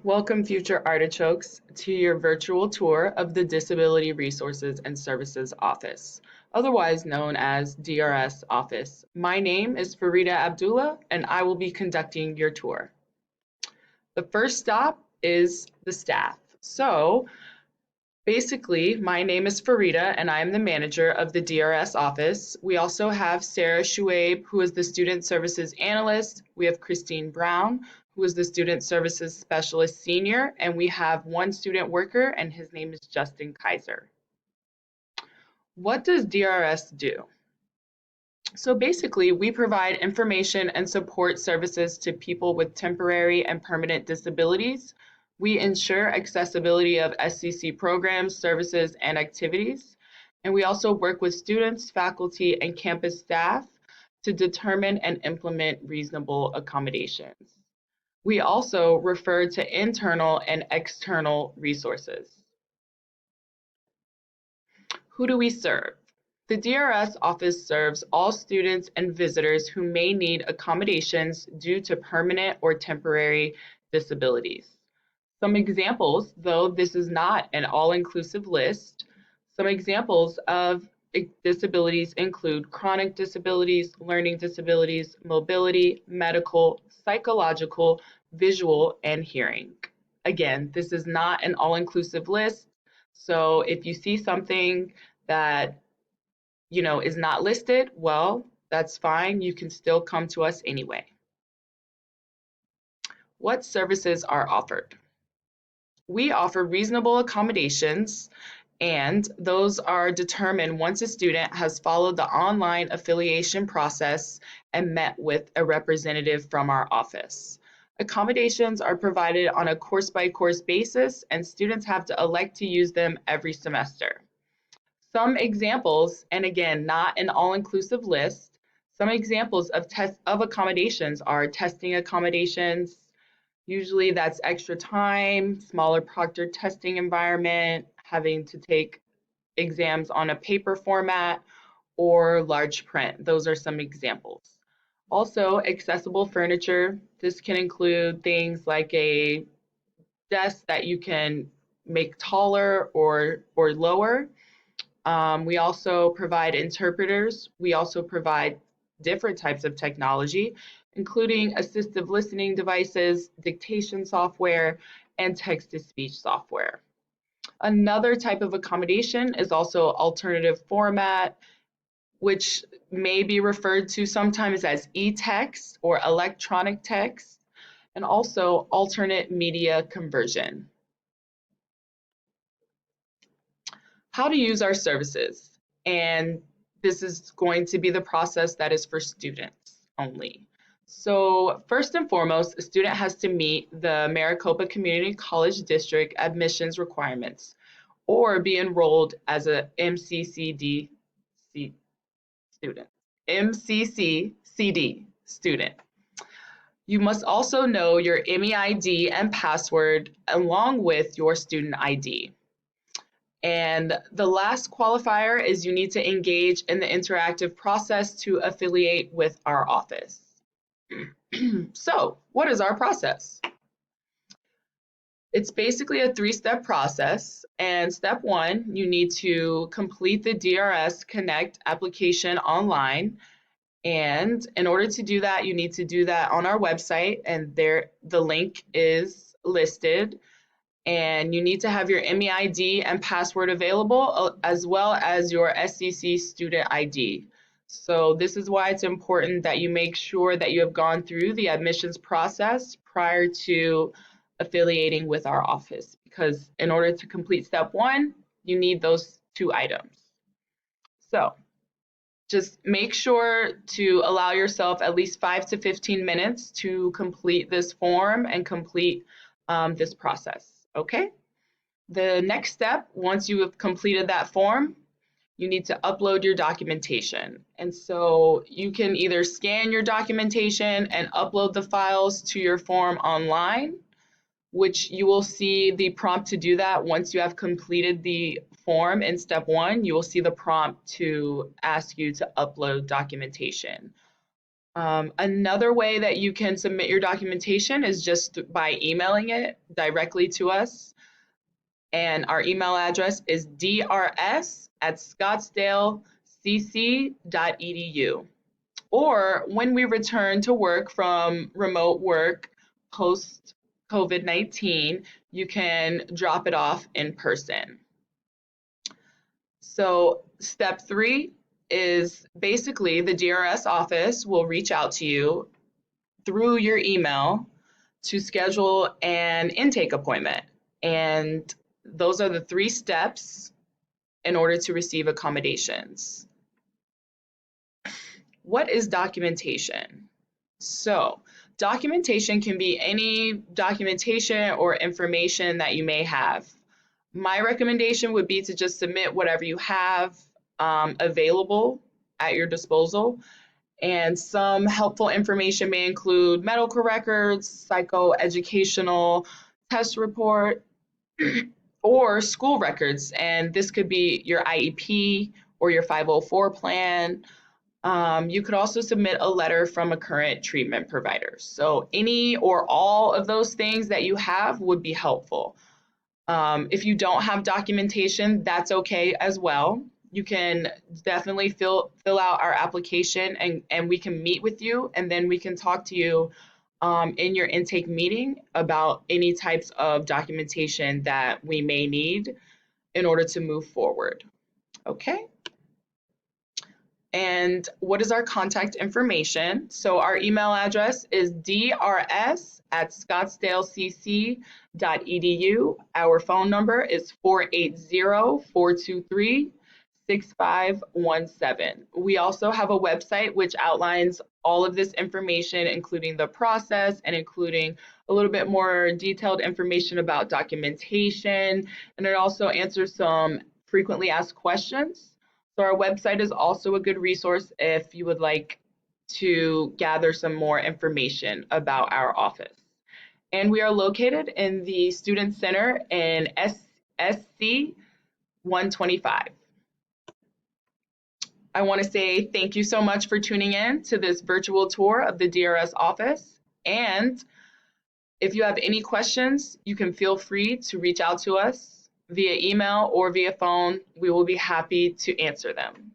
Welcome, future artichokes, to your virtual tour of the Disability Resources and Services Office, otherwise known as DRS Office. My name is Farida Abdullah, and I will be conducting your tour. The first stop is the staff. Basically, my name is Farida, and I am the manager of the DRS office. We also have Sarah Shuaib, who is the Student Services Analyst. We have Christine Brown, who is the Student Services Specialist Senior, and we have one student worker, and his name is Justin Kaiser. What does DRS do? So basically, we provide information and support services to people with temporary and permanent disabilities. We ensure accessibility of SCC programs, services, and activities. And we also work with students, faculty, and campus staff to determine and implement reasonable accommodations. We also refer to internal and external resources. Who do we serve? The DRS office serves all students and visitors who may need accommodations due to permanent or temporary disabilities. Some examples, though this is not an all-inclusive list, some examples of disabilities include chronic disabilities, learning disabilities, mobility, medical, psychological, visual, and hearing. Again, this is not an all-inclusive list, so if you see something that is not listed, well, that's fine. You can still come to us anyway. What services are offered? We offer reasonable accommodations, and those are determined once a student has followed the online affiliation process and met with a representative from our office. Accommodations are provided on a course-by-course basis, and students have to elect to use them every semester. Some examples, and again, not an all-inclusive list, some examples of accommodations are testing accommodations. Usually that's extra time, smaller proctored testing environment, having to take exams on a paper format, or large print. Those are some examples. Also, accessible furniture. This can include things like a desk that you can make taller or lower. We also provide interpreters. We also provide different types of technology, including assistive listening devices, dictation software, and text-to-speech software. Another type of accommodation is also alternative format, which may be referred to sometimes as e-text or electronic text, and also alternate media conversion. How to use our services, and this is going to be the process that is for students only. So first and foremost, a student has to meet the Maricopa Community College District admissions requirements or be enrolled as a MCCD student. MCCCD student. You must also know your MEID and password along with your student ID. And the last qualifier is you need to engage in the interactive process to affiliate with our office. So, what is our process? It's basically a three-step process. And step one, you need to complete the DRS Connect application online. And in order to do that, you need to do that on our website, and there the link is listed. And you need to have your MEID and password available, as well as your SCC student ID. So this is why it's important that you make sure that you have gone through the admissions process prior to affiliating with our office, because in order to complete step one, you need those two items. So just make sure to allow yourself at least 5 to 15 minutes to complete this form and complete this process. Okay? The next step, once you have completed that form, you need to upload your documentation. And so you can either scan your documentation and upload the files to your form online, which you will see the prompt to do that once you have completed the form in step one. You will see the prompt to ask you to upload documentation. Another way that you can submit your documentation is just by emailing it directly to us. And our email address is drs@scottsdalecc.edu. Or when we return to work from remote work post COVID-19, you can drop it off in person. So step 3 is basically the DRS office will reach out to you through your email to schedule an intake appointment. And those are the 3 steps in order to receive accommodations. What is documentation? So, documentation can be any documentation or information that you may have. My recommendation would be to just submit whatever you have available at your disposal. And some helpful information may include medical records, psychoeducational test report, or school records. And this could be your IEP or your 504 plan. You could also submit a letter from a current treatment provider. So any or all of those things that you have would be helpful. If you don't have documentation, that's okay as well. You can definitely fill out our application and we can meet with you, and then we can talk to you in your intake meeting about any types of documentation that we may need in order to move forward. Okay. And what is our contact information? So our email address is drs@scottsdalecc.edu. Our phone number is 480-423-6517. We also have a website which outlines all of this information, including the process and including a little bit more detailed information about documentation. And it also answers some frequently asked questions. So our website is also a good resource if you would like to gather some more information about our office. And we are located in the Student Center in SC 125. I want to say thank you so much for tuning in to this virtual tour of the DRS office. And if you have any questions, you can feel free to reach out to us via email or via phone. We will be happy to answer them.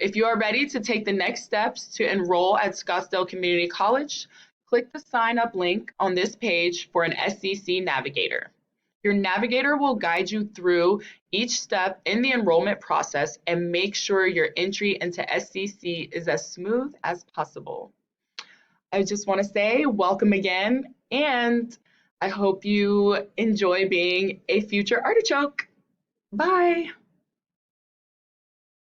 If you are ready to take the next steps to enroll at Scottsdale Community College, click the sign up link on this page for an SCC navigator. Your navigator will guide you through each step in the enrollment process and make sure your entry into SCC is as smooth as possible. I just want to say welcome again, and I hope you enjoy being a future artichoke. Bye.